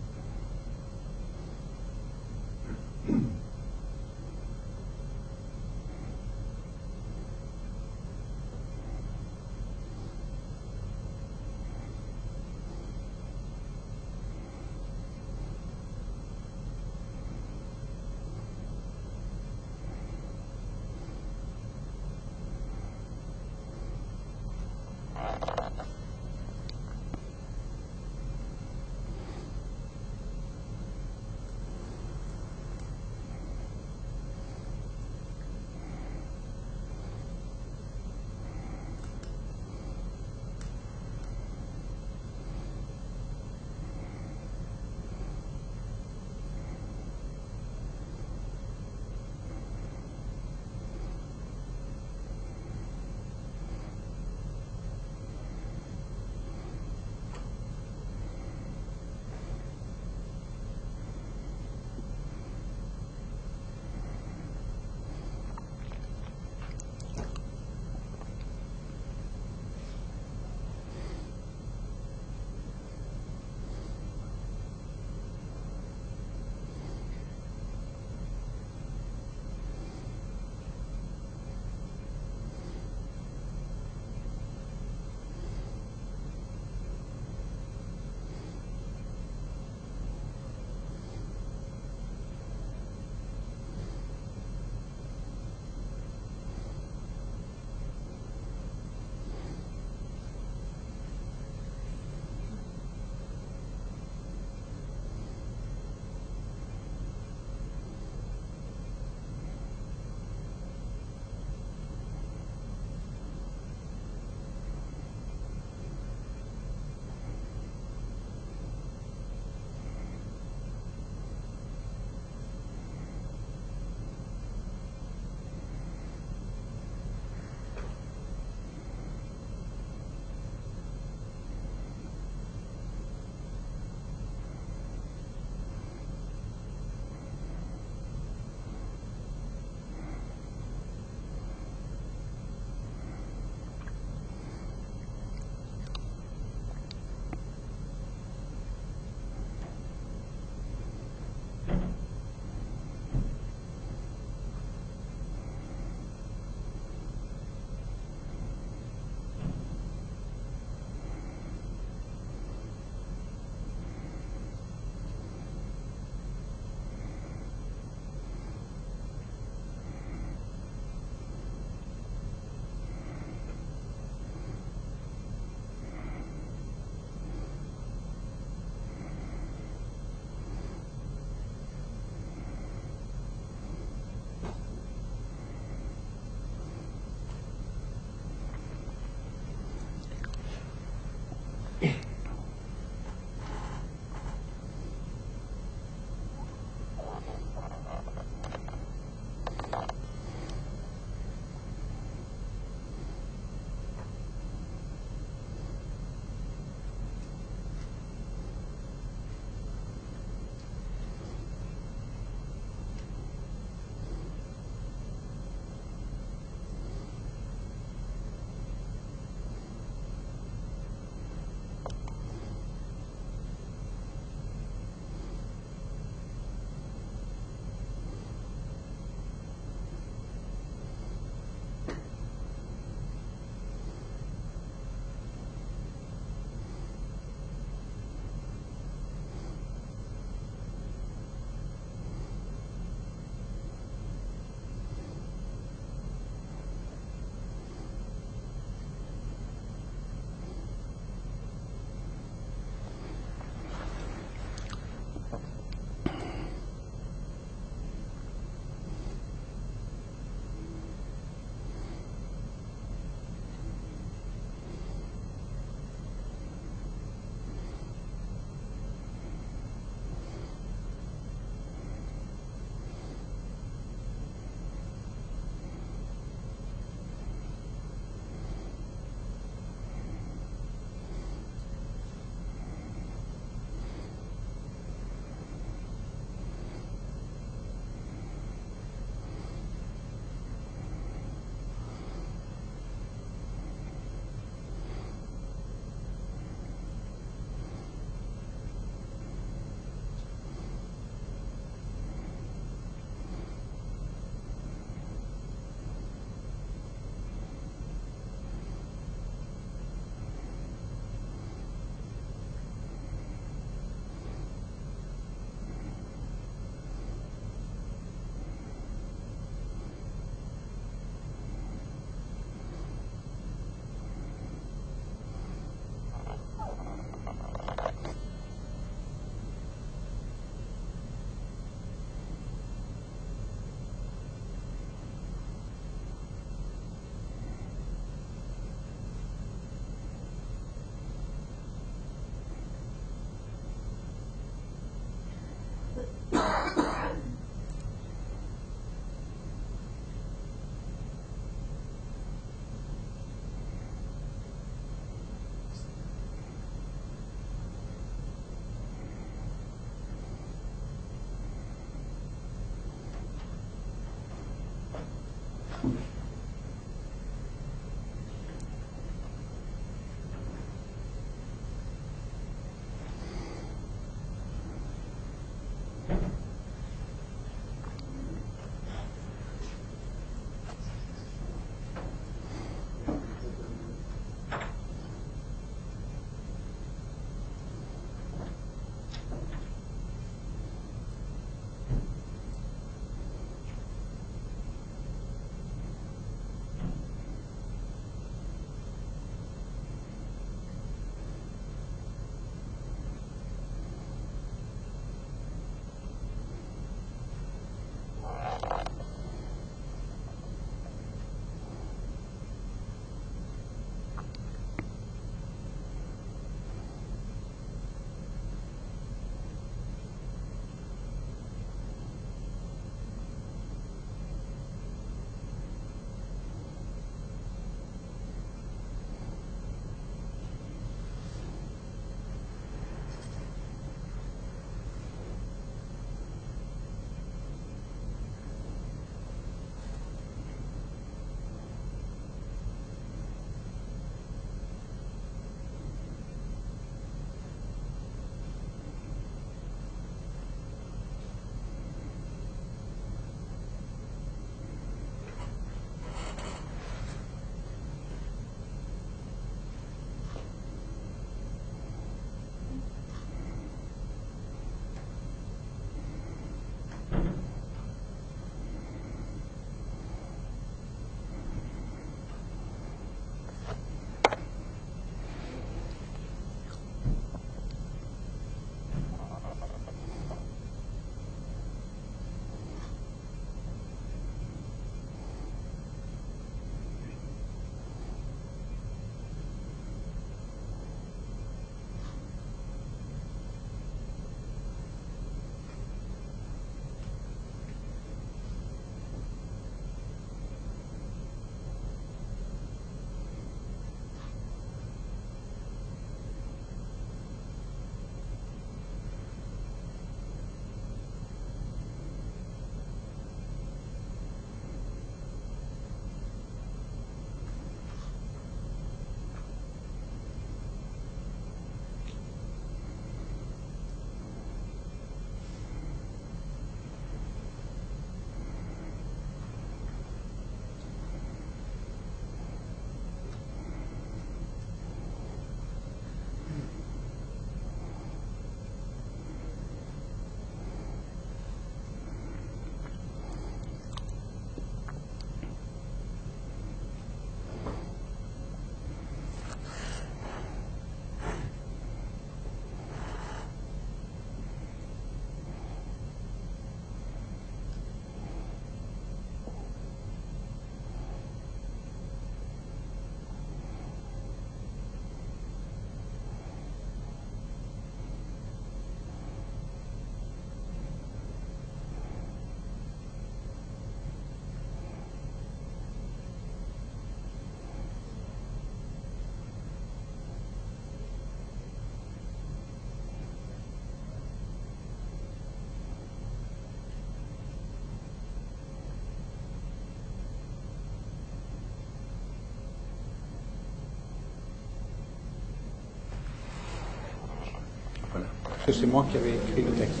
que c'est moi qui avais écrit le texte.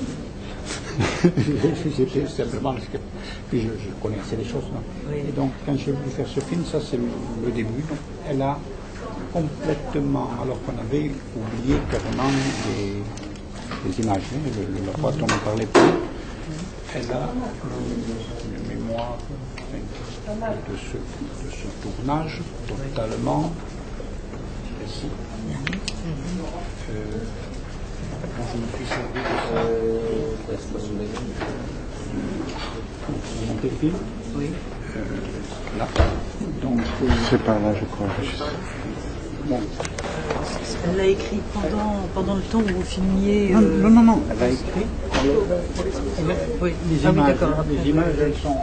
J'étais simplement parce que puis je connaissais les choses. Non, et donc quand j'ai voulu faire ce film, ça c'est le début. Donc, elle a complètement, alors qu'on avait oublié carrément les images, la boîte dont on ne parlait plus, elle a une mémoire de ce tournage totalement précis. Quand je me suis servi de ça, vous montez le film? Oui. Là. Donc, c'est par là, je crois. Bon. Elle l'a écrit pendant le temps où vous filmiez. Non, elle a écrit. Oui. Les images, les images, elles sont.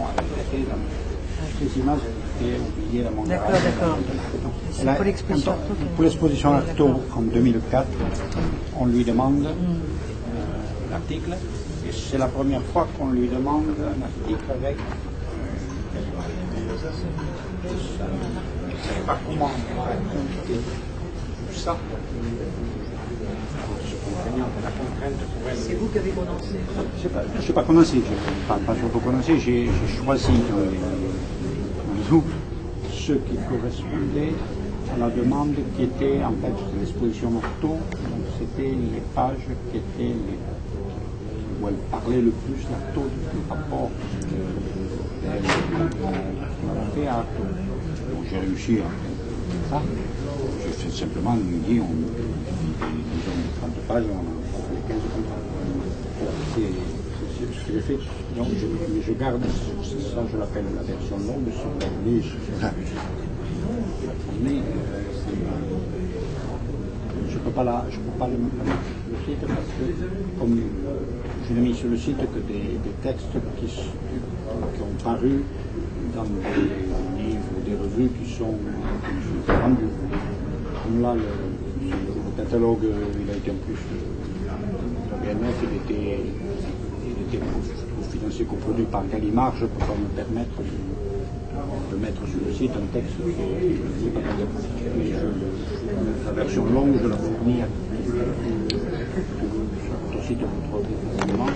Les images, elles étaient oubliées dans mon garage. D'accord. C'est pour l'exposition Artaud. Pour l'exposition Artaud en 2004, on lui demande l'article, et c'est la première fois qu'on lui demande un article avec. Je ne sais pas comment raconter tout ça. C'est vous qui avez condensé. Je n'ai pas condensé, pas surtout condensé, j'ai choisi ce qui correspondait à la demande qui était en fait de l'exposition Artaud. Donc c'était les pages qui étaient où elle parlait le plus d'Artaud, du rapport qu'elle fait à Artaud. Donc j'ai réussi à faire ça. J'ai fait simplement lui dire, disons 30 pages, on a fait les 15 comme ça. C'est ce que j'ai fait. Donc je garde, ça je l'appelle la version longue, sur la niche. Mais je ne peux pas le site parce que comme je n'ai mis sur le site que des textes qui ont paru dans des livres ou des revues qui sont vendus. Comme là, le catalogue, il a été en plus le BNF, il était financé, coproduit par Gallimard. Je ne peux pas me permettre de mettre sur le site un texte qui n'est pas bien. Mais la version longue, je la fournis sur le site de votre gouvernement.